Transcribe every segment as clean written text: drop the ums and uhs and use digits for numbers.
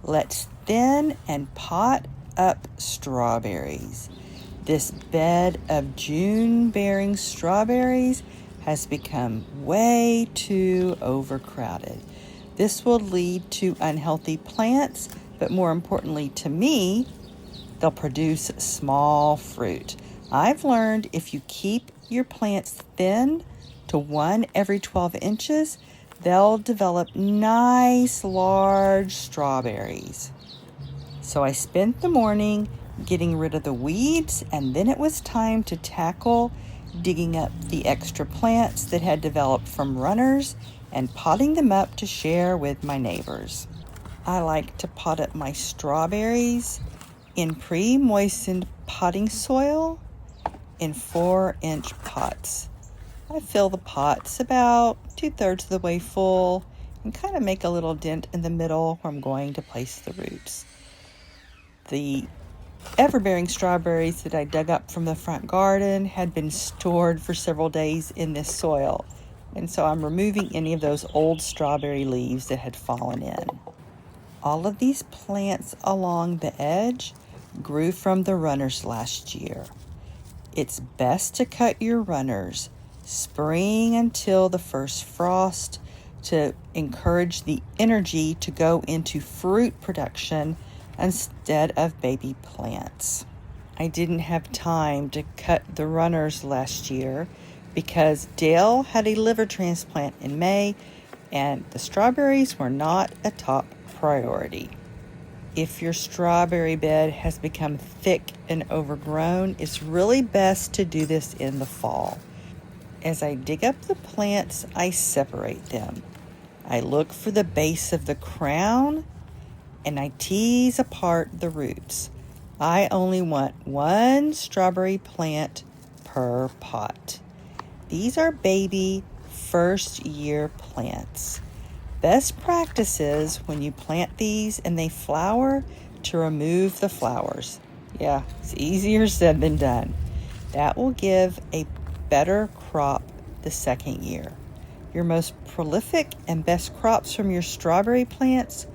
Let's thin and pot up strawberries. This bed of June-bearing strawberries has become way too overcrowded. This will lead to unhealthy plants, but more importantly to me, they'll produce small fruit. I've learned if you keep your plants thin to 1 every 12 inches, they'll develop nice large strawberries. So I spent the morning getting rid of the weeds, and then it was time to tackle digging up the extra plants that had developed from runners and potting them up to share with my neighbors. I like to pot up my strawberries in pre-moistened potting soil in 4-inch pots. I fill the pots about 2/3 of the way full and kind of make a little dent in the middle where I'm going to place the roots. The ever-bearing strawberries that I dug up from the front garden had been stored for several days in this soil, and so I'm removing any of those old strawberry leaves that had fallen in. All of these plants along the edge grew from the runners last year. It's best to cut your runners spring until the first frost to encourage the energy to go into fruit production instead of baby plants. I didn't have time to cut the runners last year because Dale had a liver transplant in May and the strawberries were not a top priority. If your strawberry bed has become thick and overgrown, it's really best to do this in the fall. As I dig up the plants, I separate them. I look for the base of the crown and I tease apart the roots. I only want 1 strawberry plant per pot. These are baby first-year plants. Best practices when you plant these and they flower to remove the flowers. Yeah, it's easier said than done. That will give a better crop the second year. Your most prolific and best crops from your strawberry plants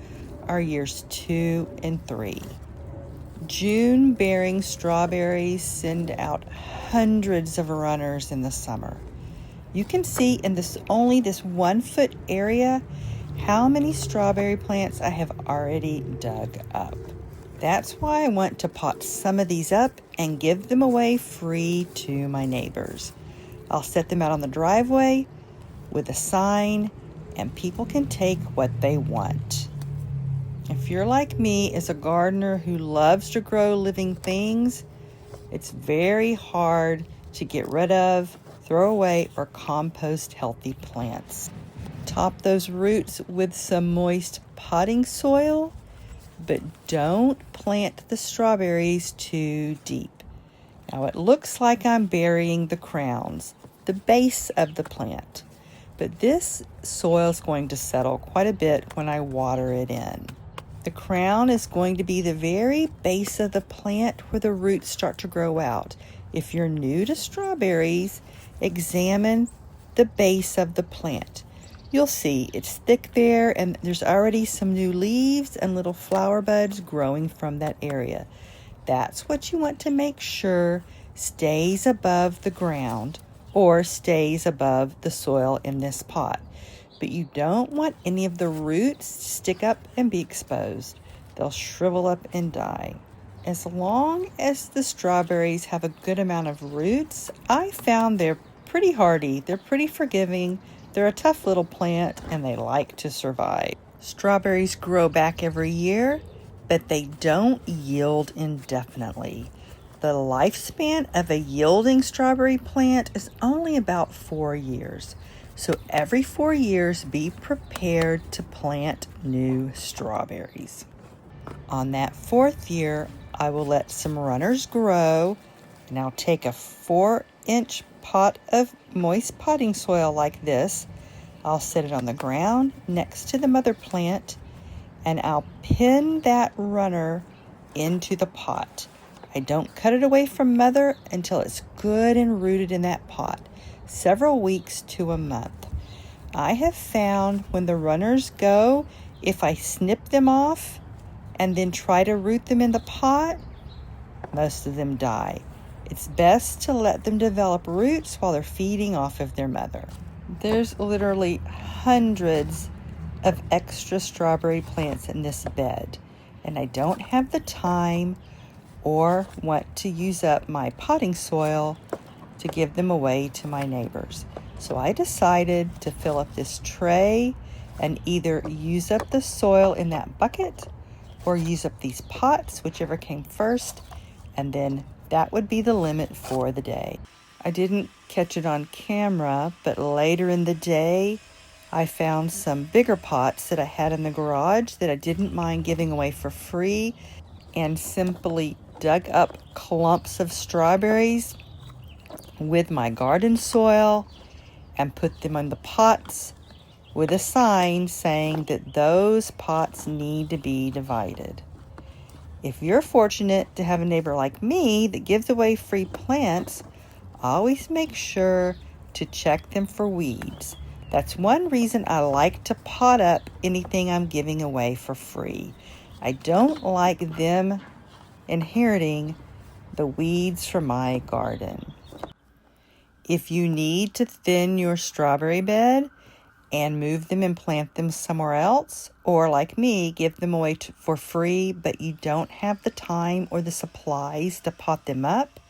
are years 2 and 3. June-bearing strawberries send out hundreds of runners in the summer. You can see in this 1-foot area how many strawberry plants I have already dug up. That's why I want to pot some of these up and give them away free to my neighbors. I'll set them out on the driveway with a sign and people can take what they want. If you're like me, as a gardener who loves to grow living things, it's very hard to get rid of, throw away, or compost healthy plants. Top those roots with some moist potting soil, but don't plant the strawberries too deep. Now it looks like I'm burying the crowns, the base of the plant, but this soil is going to settle quite a bit when I water it in. The crown is going to be the very base of the plant where the roots start to grow out. If you're new to strawberries, examine the base of the plant. You'll see it's thick there and there's already some new leaves and little flower buds growing from that area. That's what you want to make sure stays above the ground or stays above the soil in this pot. But you don't want any of the roots to stick up and be exposed. They'll shrivel up and die. As long as the strawberries have a good amount of roots, I found they're pretty hardy, they're pretty forgiving, they're a tough little plant, and they like to survive. Strawberries grow back every year, but they don't yield indefinitely. The lifespan of a yielding strawberry plant is only about 4 years. So every 4 years, be prepared to plant new strawberries. On that 4th year, I will let some runners grow, and I'll take a 4-inch pot of moist potting soil like this. I'll set it on the ground next to the mother plant, and I'll pin that runner into the pot. I don't cut it away from mother until it's good and rooted in that pot, several weeks to a month. I have found when the runners go, if I snip them off, and then try to root them in the pot, most of them die. It's best to let them develop roots while they're feeding off of their mother. There's literally hundreds of extra strawberry plants in this bed, and I don't have the time or want to use up my potting soil to give them away to my neighbors. So I decided to fill up this tray and either use up the soil in that bucket or use up these pots, whichever came first, and then that would be the limit for the day. I didn't catch it on camera, but later in the day, I found some bigger pots that I had in the garage that I didn't mind giving away for free, and simply dug up clumps of strawberries with my garden soil and put them in the pots with a sign saying that those pots need to be divided. If you're fortunate to have a neighbor like me that gives away free plants, always make sure to check them for weeds. That's one reason I like to pot up anything I'm giving away for free. I don't like them inheriting the weeds from my garden. If you need to thin your strawberry bed and move them and plant them somewhere else, or like me, give them away for free, but you don't have the time or the supplies to pot them up,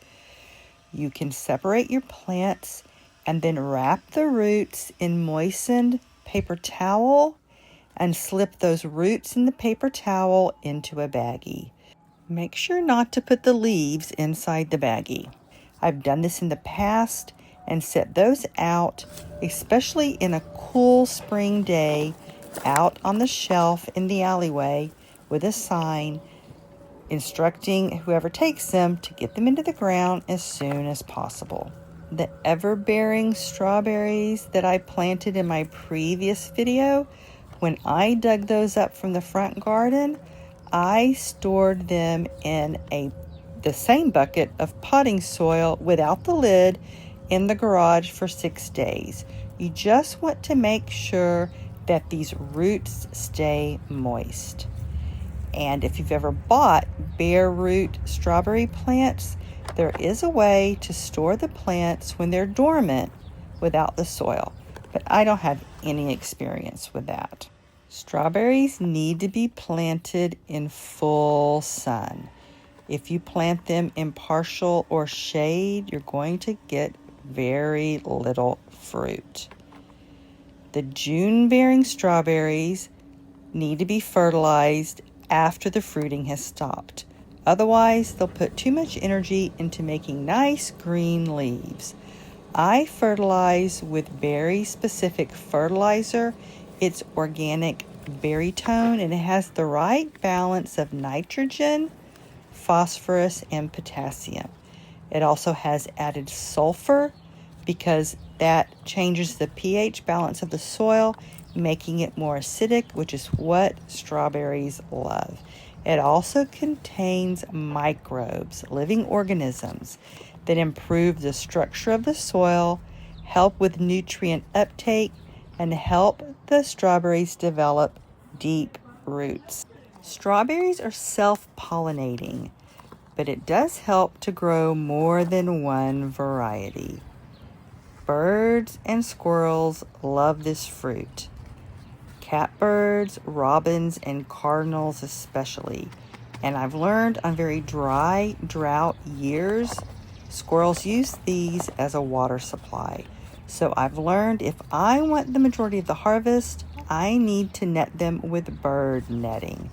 you can separate your plants and then wrap the roots in moistened paper towel and slip those roots in the paper towel into a baggie. Make sure not to put the leaves inside the baggie. I've done this in the past and set those out, especially in a cool spring day, out on the shelf in the alleyway with a sign instructing whoever takes them to get them into the ground as soon as possible. The ever-bearing strawberries that I planted in my previous video, when I dug those up from the front garden, I stored them in the same bucket of potting soil without the lid in the garage for 6 days. You just want to make sure that these roots stay moist. And if you've ever bought bare root strawberry plants, there is a way to store the plants when they're dormant without the soil, but I don't have any experience with that. Strawberries need to be planted in full sun. If you plant them in partial or shade, you're going to get very little fruit. The June-bearing strawberries need to be fertilized after the fruiting has stopped. Otherwise, they'll put too much energy into making nice green leaves. I fertilize with berry-specific fertilizer. It's organic Berrytone, and it has the right balance of nitrogen, phosphorus, and potassium. It also has added sulfur because that changes the pH balance of the soil, making it more acidic, which is what strawberries love. It also contains microbes, living organisms, that improve the structure of the soil, help with nutrient uptake, and help the strawberries develop deep roots. Strawberries are self-pollinating, but it does help to grow more than one variety. Birds and squirrels love this fruit. Catbirds, robins, and cardinals especially. And I've learned on very dry, drought years, squirrels use these as a water supply. So I've learned if I want the majority of the harvest, I need to net them with bird netting.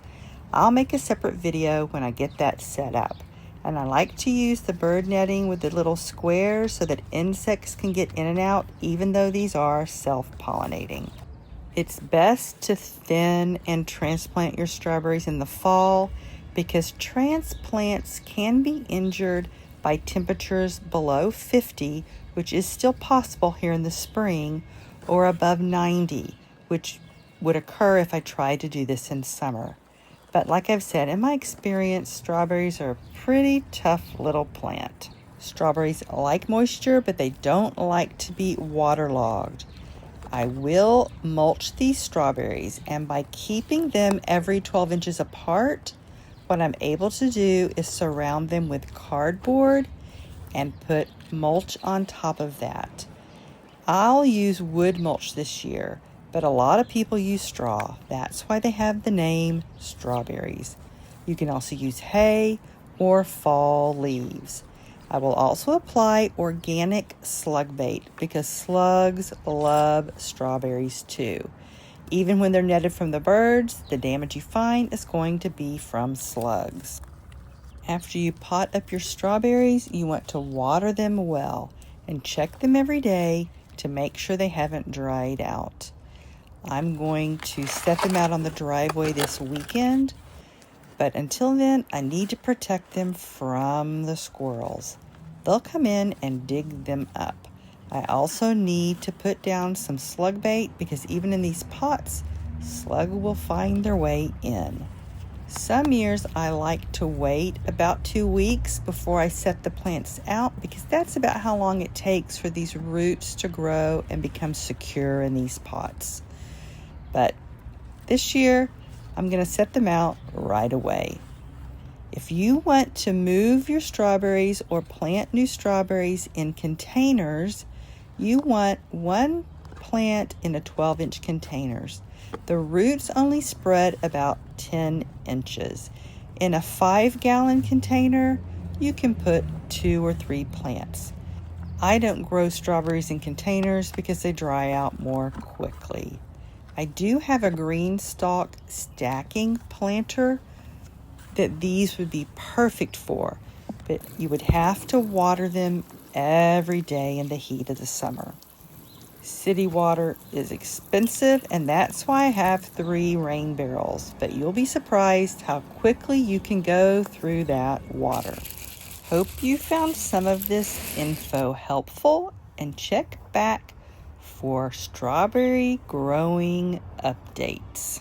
I'll make a separate video when I get that set up. And I like to use the bird netting with the little squares so that insects can get in and out, even though these are self-pollinating. It's best to thin and transplant your strawberries in the fall because transplants can be injured by temperatures below 50, which is still possible here in the spring, or above 90, which would occur if I tried to do this in summer. But like I've said, in my experience, strawberries are a pretty tough little plant. Strawberries like moisture, but they don't like to be waterlogged. I will mulch these strawberries, and by keeping them every 12 inches apart, what I'm able to do is surround them with cardboard and put mulch on top of that. I'll use wood mulch this year, but a lot of people use straw. That's why they have the name strawberries. You can also use hay or fall leaves. I will also apply organic slug bait because slugs love strawberries too. Even when they're netted from the birds, the damage you find is going to be from slugs. After you pot up your strawberries, you want to water them well and check them every day to make sure they haven't dried out. I'm going to set them out on the driveway this weekend, but until then, I need to protect them from the squirrels. They'll come in and dig them up. I also need to put down some slug bait because even in these pots, slug will find their way in. Some years I like to wait about 2 weeks before I set the plants out because that's about how long it takes for these roots to grow and become secure in these pots. But this year, I'm going to set them out right away. If you want to move your strawberries or plant new strawberries in containers, you want one plant in a 12-inch containers. The roots only spread about 10 inches. In a 5-gallon container, you can put 2 or 3 plants. I don't grow strawberries in containers because they dry out more quickly. I do have a green stalk stacking planter that these would be perfect for, but you would have to water them every day in the heat of the summer. City water is expensive, and that's why I have 3 rain barrels, but you'll be surprised how quickly you can go through that water. Hope you found some of this info helpful, and check back for strawberry growing updates.